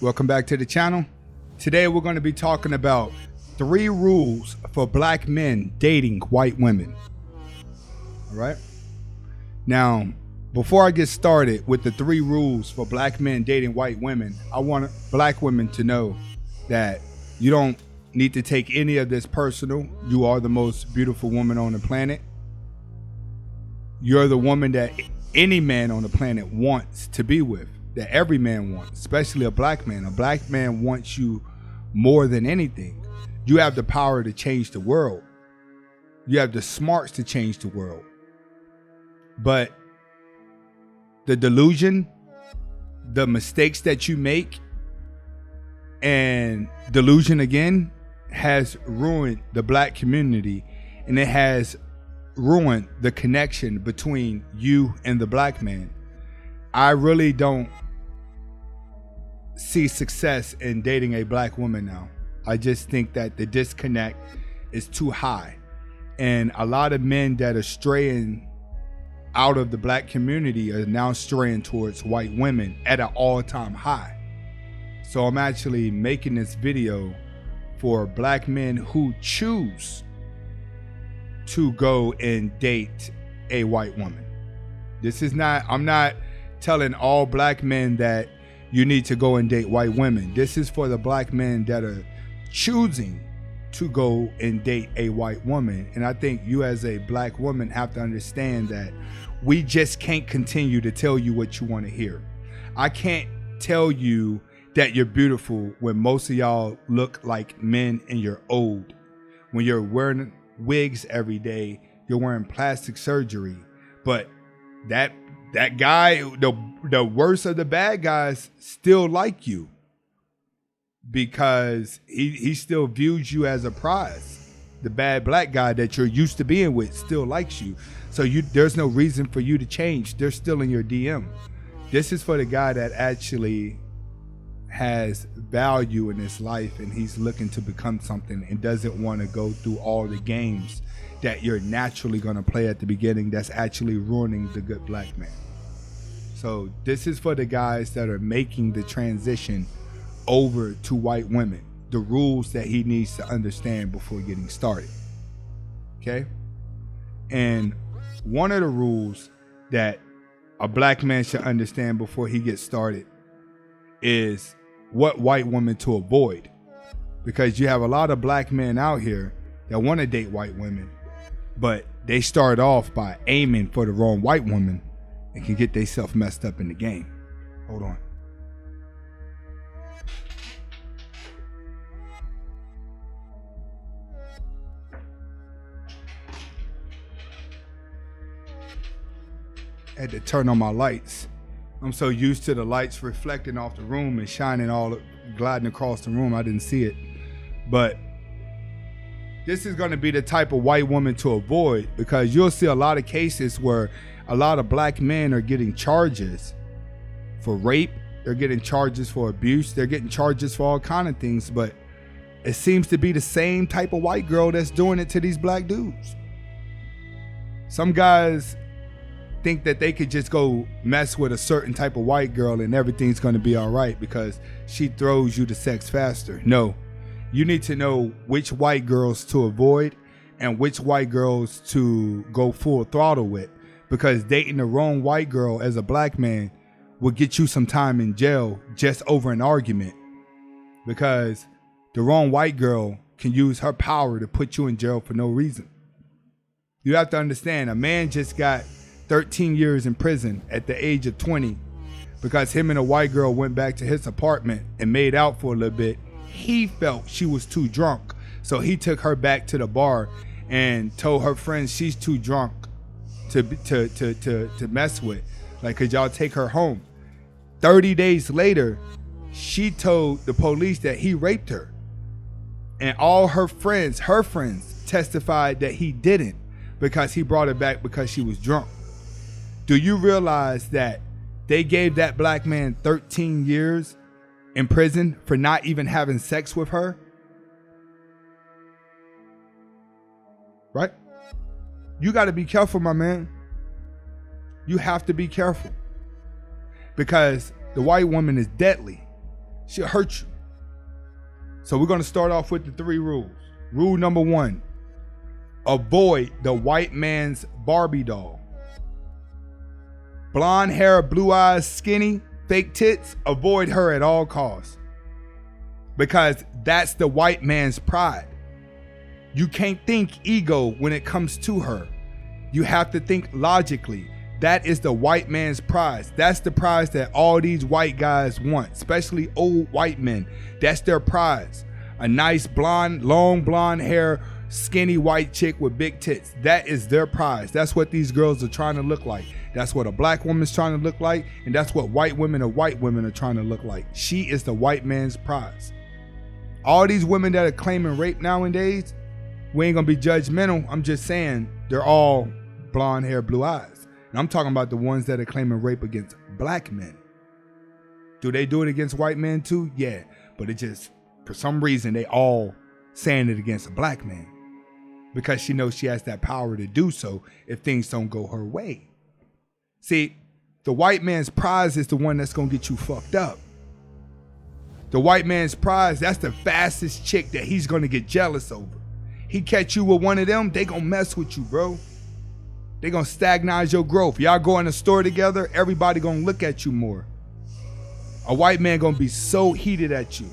Welcome back to the channel. Today we're going to be talking about 3 rules for black men dating white women. All right. Now, before I get started with the 3 rules for black men dating white women, I want black women to know that you don't need to take any of this personal. You are the most beautiful woman on the planet. You're the woman that any man on the planet wants to be with, that every man wants, especially a black man. A black man wants you more than anything. You have the power to change the world. You have the smarts to change the world. But the delusion, the mistakes that you make, and delusion again has ruined the black community, and it has ruined the connection between you and the black man. I really don't see success in dating a black woman now. I just think that the disconnect is too high, and a lot of men that are straying out of the black community are now straying towards white women at an all-time high. So I'm actually making this video for black men who choose to go and date a white woman. This is not, I'm not telling all black men that you need to go and date white women. This is for the black men that are choosing to go and date a white woman. And I think you as a black woman have to understand that we just can't continue to tell you what you want to hear. I can't tell you that you're beautiful when most of y'all look like men and you're old. When you're wearing wigs every day, you're wearing plastic surgery. But that guy, the worst of the bad guys, still like you because he still views you as a prize. The bad black guy that you're used to being with still likes you. So there's no reason for you to change. They're still in your DM. This is for the guy that actually has value in his life and he's looking to become something and doesn't want to go through all the games that you're naturally going to play at the beginning that's actually ruining the good black man. So this is for the guys that are making the transition over to white women, the rules that he needs to understand before getting started. Okay? And one of the rules that a black man should understand before he gets started is what white woman to avoid. Because you have a lot of black men out here that want to date white women, but they start off by aiming for the wrong white woman and can get themselves messed up in the game. Hold on. I had to turn on my lights. I'm so used to the lights reflecting off the room and shining gliding across the room, I didn't see it. But this is going to be the type of white woman to avoid, because you'll see a lot of cases where a lot of black men are getting charges for rape. They're getting charges for abuse. They're getting charges for all kind of things. But it seems to be the same type of white girl that's doing it to these black dudes. Some guys think that they could just go mess with a certain type of white girl and everything's going to be all right because she throws you to sex faster. No, you need to know which white girls to avoid and which white girls to go full throttle with, because dating the wrong white girl as a black man will get you some time in jail just over an argument, because the wrong white girl can use her power to put you in jail for no reason. You have to understand, a man just got 13 years in prison at the age of 20 because him and a white girl went back to his apartment and made out for a little bit. He felt she was too drunk, so he took her back to the bar and told her friends she's too drunk to mess with. Like, could y'all take her home? 30 days later, she told the police that he raped her, and all her friends testified that he didn't, because he brought her back because she was drunk. Do you realize that they gave that black man 13 years in prison for not even having sex with her? Right? You got to be careful, my man. You have to be careful, because the white woman is deadly. She'll hurt you. So we're going to start off with the 3 rules. Rule number 1, avoid the white man's Barbie doll. Blonde hair, blue eyes, skinny, fake tits, avoid her at all costs. Because that's the white man's pride. You can't think ego when it comes to her. You have to think logically. That is the white man's prize. That's the prize that all these white guys want, especially old white men. That's their prize. A nice blonde, long blonde hair, skinny white chick with big tits. That is their prize. That's what these girls are trying to look like. That's what a black woman's trying to look like. And that's what white women are trying to look like. She is the white man's prize. All these women that are claiming rape nowadays, we ain't gonna be judgmental. I'm just saying they're all blonde hair, blue eyes. And I'm talking about the ones that are claiming rape against black men. Do they do it against white men too? Yeah. But it just, for some reason, they all saying it against a black man. Because she knows she has that power to do so if things don't go her way. See, the white man's prize is the one that's gonna get you fucked up. The white man's prize, that's the fastest chick that he's gonna get jealous over. He catch you with one of them, they gonna mess with you, bro. They gonna stagnize your growth. Y'all go in the store together, everybody gonna look at you more. A white man gonna be so heated at you.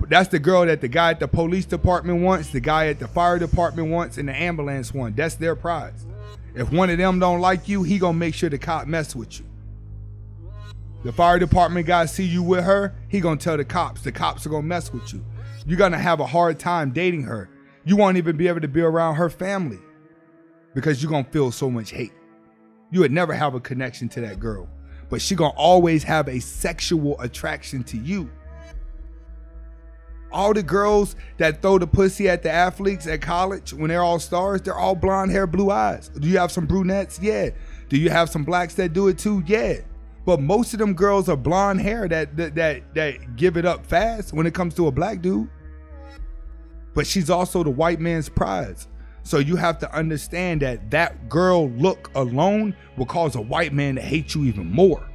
That's the girl that the guy at the police department wants, the guy at the fire department wants, and the ambulance wants. That's their prize. If one of them don't like you, he gonna make sure the cop mess with you. The fire department guy see you with her, he gonna tell the cops. The cops are gonna mess with you. You're gonna have a hard time dating her. You won't even be able to be around her family because you're gonna feel so much hate. You would never have a connection to that girl, but she gonna always have a sexual attraction to you. All the girls that throw the pussy at the athletes at college when they're all stars, they're all blonde hair, blue eyes. Do you have some brunettes? Yeah. Do you have some blacks that do it too? Yeah. But most of them girls are blonde hair that give it up fast when it comes to a black dude. But she's also the white man's prize. So you have to understand that that girl look alone will cause a white man to hate you even more.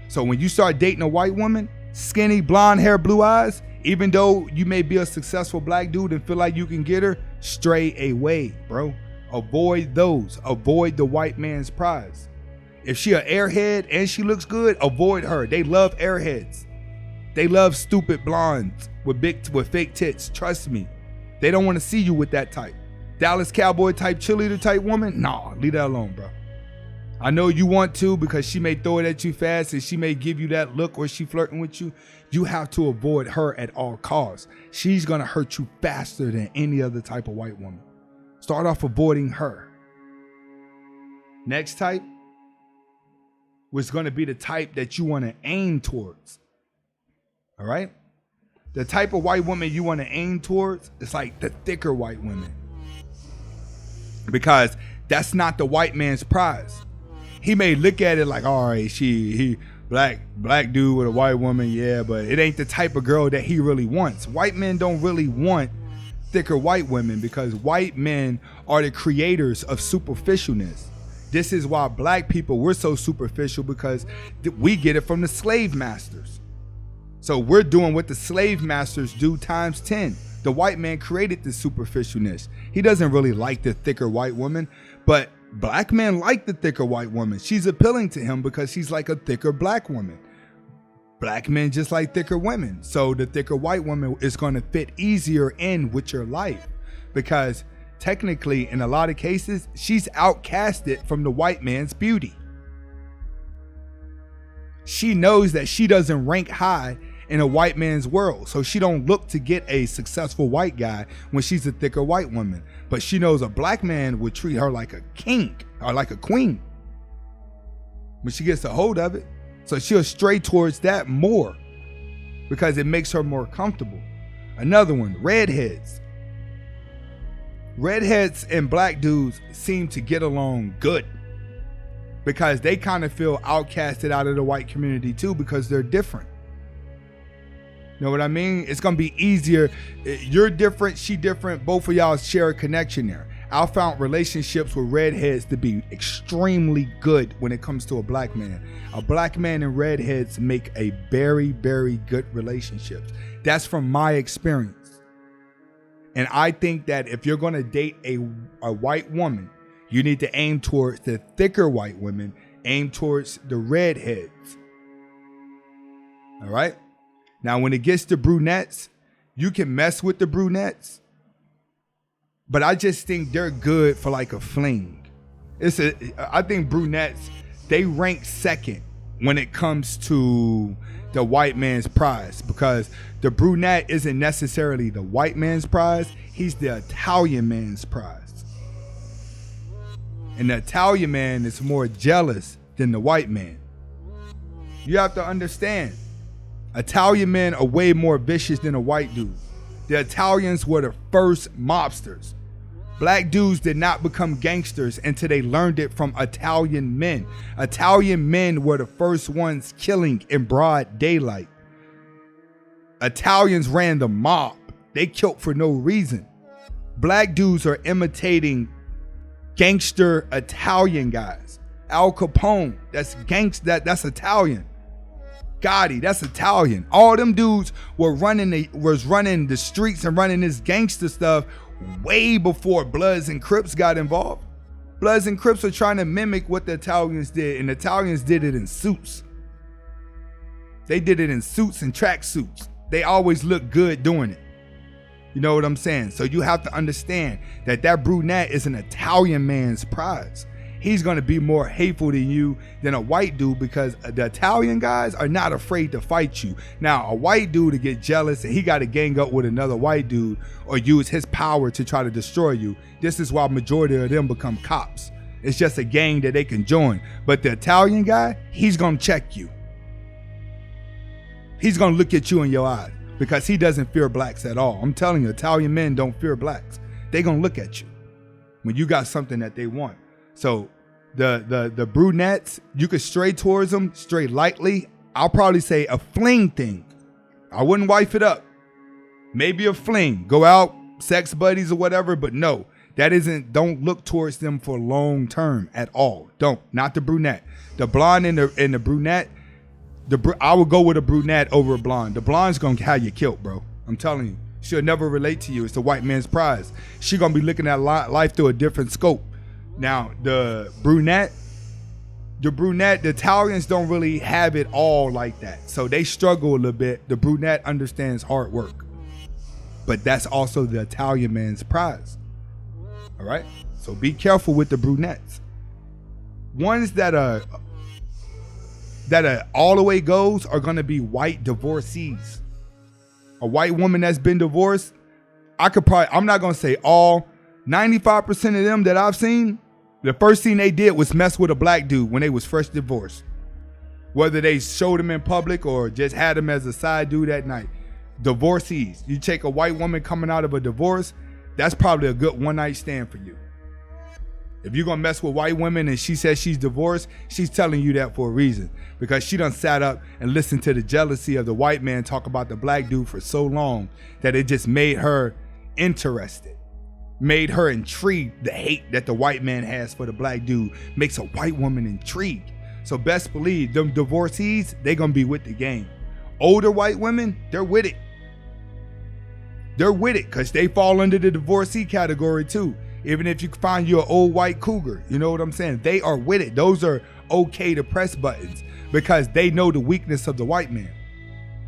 So when you start dating a white woman, skinny, blonde hair, blue eyes, even though you may be a successful black dude and feel like you can get her, stray away, bro. Avoid those. Avoid the white man's prize. If she an airhead and she looks good, avoid her. They love airheads. They love stupid blondes with fake tits. Trust me. They don't want to see you with that type. Dallas Cowboy type, cheerleader type woman? Nah, leave that alone, bro. I know you want to because she may throw it at you fast and she may give you that look or she flirting with you. You have to avoid her at all costs. She's going to hurt you faster than any other type of white woman. Start off avoiding her. Next type was going to be the type that you want to aim towards. All right? The type of white woman you want to aim towards is like the thicker white women. Because that's not the white man's prize. He may look at it like, all right, he black dude with a white woman, yeah, but it ain't the type of girl that he really wants. White men don't really want thicker white women because white men are the creators of superficialness. This is why black people, we're so superficial because we get it from the slave masters. So we're doing what the slave masters do times 10. The white man created the superficialness. He doesn't really like the thicker white woman, but black men like the thicker white woman. She's appealing to him because she's like a thicker black woman. Black men just like thicker women. So the thicker white woman is going to fit easier in with your life because technically, in a lot of cases, she's outcasted from the white man's beauty. She knows that she doesn't rank high in a white man's world. So she don't look to get a successful white guy when she's a thicker white woman. But she knows a black man would treat her like a king or like a queen when she gets a hold of it. So she'll stray towards that more because it makes her more comfortable. Another one, redheads. Redheads and black dudes seem to get along good because they kind of feel outcasted out of the white community too because they're different. You know what I mean? It's going to be easier. You're different, she different. Both of y'all share a connection there. I found relationships with redheads to be extremely good when it comes to a black man. A black man and redheads make a very, very good relationships. That's from my experience. And I think that if you're going to date a white woman, you need to aim towards the thicker white women, aim towards the redheads. All right? Now, when it gets to brunettes, you can mess with the brunettes, but I just think they're good for like a fling. I think brunettes, they rank second when it comes to the white man's prize, because the brunette isn't necessarily the white man's prize. He's the Italian man's prize. And the Italian man is more jealous than the white man. You have to understand, Italian men are way more vicious than a white dude. The Italians were the first mobsters. Black dudes did not become gangsters until they learned it from Italian men. Italian men were the first ones killing in broad daylight. Italians ran the mob. They killed for no reason. Black dudes are imitating gangster Italian guys. Al Capone, that's Italian. Gotti, that's Italian. All them dudes was running the streets and running this gangster stuff way before Bloods and Crips got involved. Bloods and Crips are trying to mimic what the Italians did, and the Italians did it in suits. They did it in suits and track suits. They always look good doing it. You know what I'm saying? So you have to understand that brunette is an Italian man's prize. He's going to be more hateful to you than a white dude, because the Italian guys are not afraid to fight you. Now, a white dude to get jealous and he got to gang up with another white dude or use his power to try to destroy you. This is why majority of them become cops. It's just a gang that they can join. But the Italian guy, he's going to check you. He's going to look at you in your eyes because he doesn't fear blacks at all. I'm telling you, Italian men don't fear blacks. They're going to look at you when you got something that they want. So the brunettes, you could stray towards them, stray lightly. I'll probably say a fling thing. I wouldn't wife it up. Maybe a fling. Go out, sex buddies or whatever, but no. Don't look towards them for long term at all. Don't. Not the brunette. The blonde and the brunette, I would go with a brunette over a blonde. The blonde's going to have you killed, bro. I'm telling you. She'll never relate to you. It's the white man's prize. She's going to be looking at life through a different scope. Now, the brunette, the Italians don't really have it all like that. So they struggle a little bit. The brunette understands hard work. But that's also the Italian man's prize. All right? So be careful with the brunettes. Ones that are all the way goes are going to be white divorcees. A white woman that's been divorced, I'm not going to say all, 95% of them that I've seen, the first thing they did was mess with a black dude when they was fresh divorced. Whether they showed him in public or just had him as a side dude at night. Divorcees. You take a white woman coming out of a divorce, that's probably a good one-night stand for you. If you're going to mess with white women and she says she's divorced, she's telling you that for a reason. Because she done sat up and listened to the jealousy of the white man talk about the black dude for so long that it just made her interested. Made her intrigued. The hate that the white man has for the black dude makes a white woman intrigued. So best believe them divorcees, they gonna be with the game. Older white women, they're with it. They're with it because they fall under the divorcee category too. Even if you find you an old white cougar, you know what I'm saying? They are with it. Those are okay to press buttons because they know the weakness of the white man.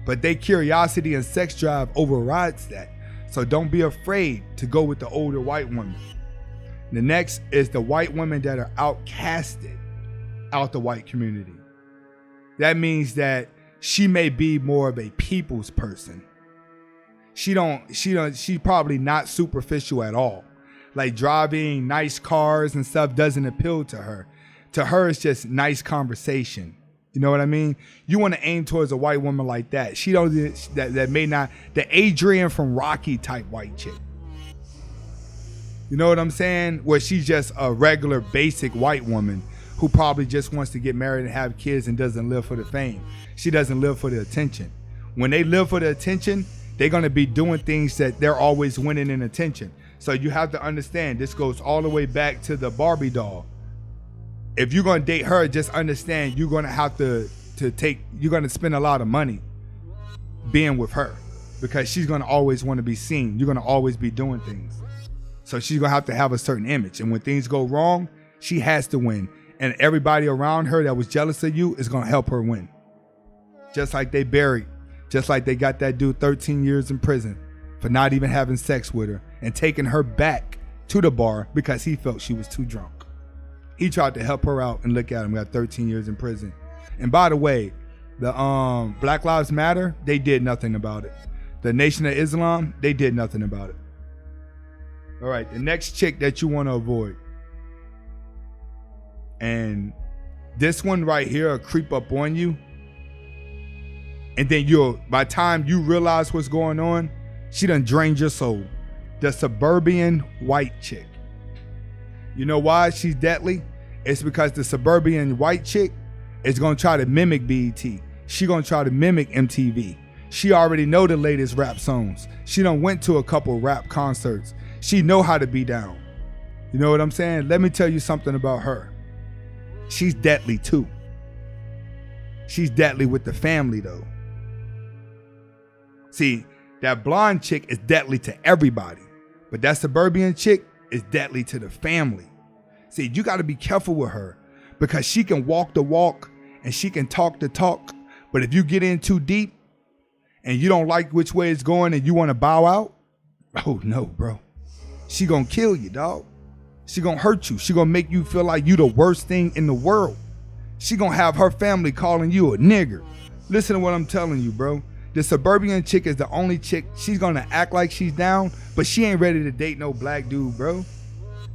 But their curiosity and sex drive overrides that. So don't be afraid to go with the older white woman. The next is the white women that are outcasted out the white community. That means that she may be more of a people's person. She's probably not superficial at all. Like driving nice cars and stuff doesn't appeal to her. To her, it's just nice conversation. You know what I mean? You want to aim towards a white woman like that. She don't that may not, the Adrian from Rocky type white chick. You know what I'm saying? Where she's just a regular basic white woman who probably just wants to get married and have kids and doesn't live for the fame. She doesn't live for the attention. When they live for the attention, they're going to be doing things that they're always winning in attention. So you have to understand, this goes all the way back to the Barbie doll. If you're gonna date her, just understand you're gonna have you're gonna spend a lot of money being with her, because she's gonna always want to be seen. You're gonna always be doing things. So she's gonna have to have a certain image. And when things go wrong, she has to win. And everybody around her that was jealous of you is gonna help her win. Just like they got that dude 13 years in prison for not even having sex with her and taking her back to the bar because he felt she was too drunk. He tried to help her out, and look at him, got 13 years in prison. And by the way, the Black Lives Matter, they did nothing about it. The Nation of Islam, they did nothing about it. All right, the next chick that you want to avoid. And this one right here will creep up on you. And then by the time you realize what's going on, she done drained your soul. The suburban white chick. You know why she's deadly? It's because the suburban white chick is going to try to mimic BET. She going to try to mimic MTV. She already know the latest rap songs. She done went to a couple rap concerts. She know how to be down. You know what I'm saying? Let me tell you something about her. She's deadly too. She's deadly with the family though. See, that blonde chick is deadly to everybody, but that suburban chick is deadly to the family. See, you got to be careful with her, because she can walk the walk and she can talk the talk. But if you get in too deep and you don't like which way it's going and you want to bow out, oh no, bro. She gonna kill you, dog. She gonna hurt you. She gonna make you feel like you the worst thing in the world. She gonna have her family calling you a nigger. Listen to what I'm telling you, bro. The suburban chick is the only chick, she's gonna act like she's down, but she ain't ready to date no black dude, bro.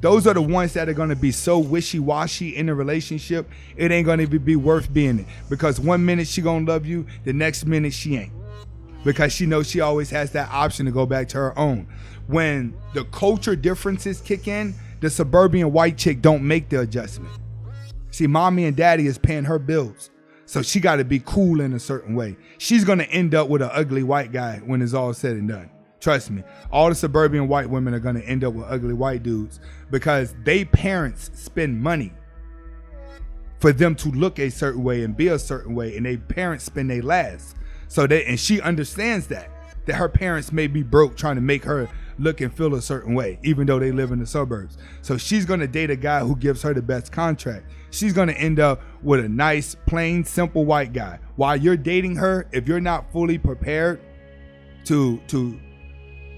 Those are the ones that are gonna be so wishy-washy in a relationship, it ain't gonna be worth being in. Because 1 minute she gonna love you, the next minute she ain't. Because she knows she always has that option to go back to her own. When the culture differences kick in, the suburban white chick don't make the adjustment. See, mommy and daddy is paying her bills. So she got to be cool in a certain way. She's going to end up with an ugly white guy when it's all said and done. Trust me. All the suburban white women are going to end up with ugly white dudes because they parents spend money for them to look a certain way and be a certain way, and they parents spend their last. And she understands that her parents may be broke trying to make her look and feel a certain way, even though they live in the suburbs. So she's going to date a guy who gives her the best contract. She's going to end up with a nice, plain, simple white guy. While you're dating her, if you're not fully prepared to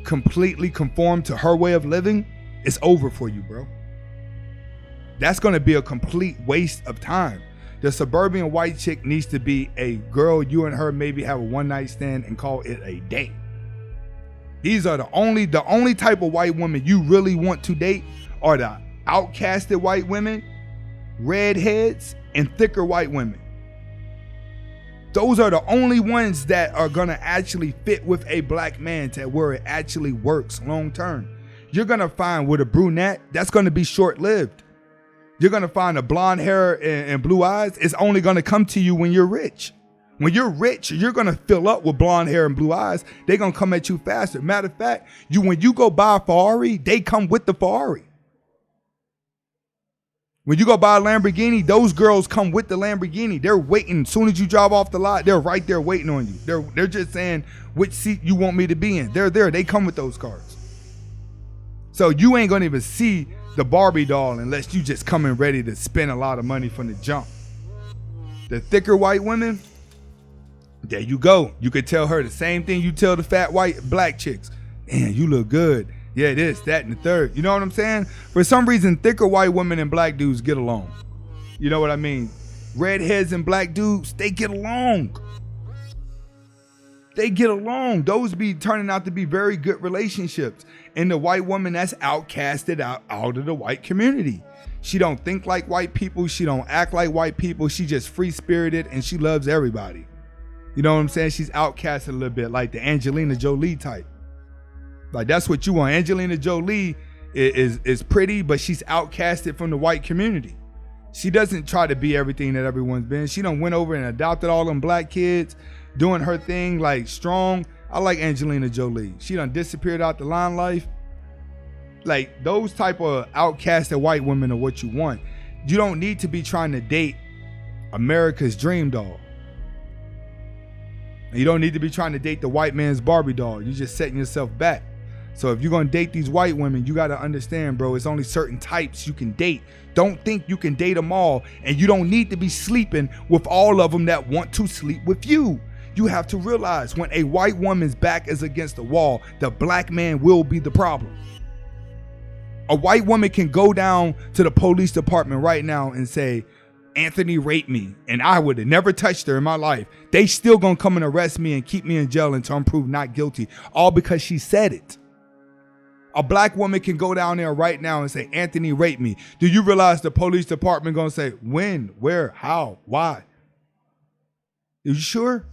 completely conform to her way of living, it's over for you, bro. That's going to be a complete waste of time. The suburban white chick needs to be a girl you and her maybe have a one-night stand and call it a date. These are the only type of white women you really want to date are the outcasted white women, redheads, and thicker white women. Those are the only ones that are gonna actually fit with a black man to where it actually works long term. You're gonna find with a brunette, that's gonna be short-lived. You're gonna find a blonde hair and blue eyes, it's only gonna come to you when you're rich. When you're rich, you're going to fill up with blonde hair and blue eyes. They're going to come at you faster. Matter of fact, when you go buy a Ferrari, they come with the Ferrari. When you go buy a Lamborghini, those girls come with the Lamborghini. They're waiting. As soon as you drive off the lot, they're right there waiting on you. They're just saying which seat you want me to be in. They're there. They come with those cars. So you ain't going to even see the Barbie doll unless you just coming ready to spend a lot of money from the jump. The thicker white women, there you go. You could tell her the same thing you tell the fat white black chicks. Man, you look good. Yeah, this, that, and the third. You know what I'm saying? For some reason, thicker white women and black dudes get along. You know what I mean? Redheads and black dudes, they get along. They get along. Those be turning out to be very good relationships. And the white woman that's outcasted out of the white community. She don't think like white people. She don't act like white people. She just free-spirited and she loves everybody. You know what I'm saying? She's outcasted a little bit, like the Angelina Jolie type. Like that's what you want. Angelina Jolie is pretty, but she's outcasted from the white community. She doesn't try to be everything that everyone's been. She done went over and adopted all them black kids, doing her thing like strong. I like Angelina Jolie. She done disappeared out the limelight. Like those type of outcasted white women are what you want. You don't need to be trying to date America's dream doll. You don't need to be trying to date the white man's Barbie doll. You're just setting yourself back. So if you're going to date these white women, you got to understand, bro, it's only certain types you can date. Don't think you can date them all, and you don't need to be sleeping with all of them that want to sleep with you. You have to realize when a white woman's back is against the wall, the black man will be the problem. A white woman can go down to the police department right now and say, Anthony raped me, and I would have never touched her in my life. They still gonna come and arrest me and keep me in jail until I'm proved not guilty, all because she said it. A black woman can go down there right now and say, Anthony raped me. Do you realize the police department gonna say, when, where, how, why? Are you sure?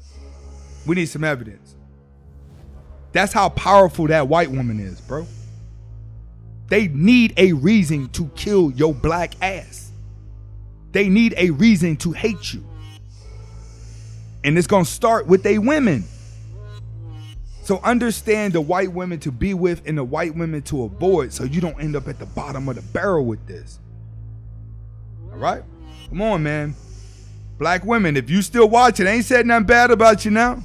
We need some evidence. That's how powerful that white woman is, bro. They need a reason to kill your black ass. They need a reason to hate you. And it's going to start with they women. So understand the white women to be with and the white women to avoid so you don't end up at the bottom of the barrel with this. All right? Come on, man. Black women, if you still watching, I ain't said nothing bad about you now.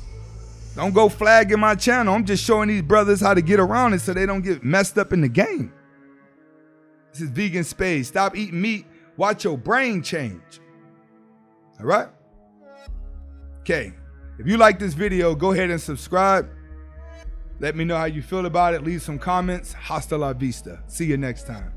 Don't go flagging my channel. I'm just showing these brothers how to get around it so they don't get messed up in the game. This is Vegan Spade. Stop eating meat. Watch your brain change. All right? Okay. If you like this video, go ahead and subscribe. Let me know how you feel about it. Leave some comments. Hasta la vista. See you next time.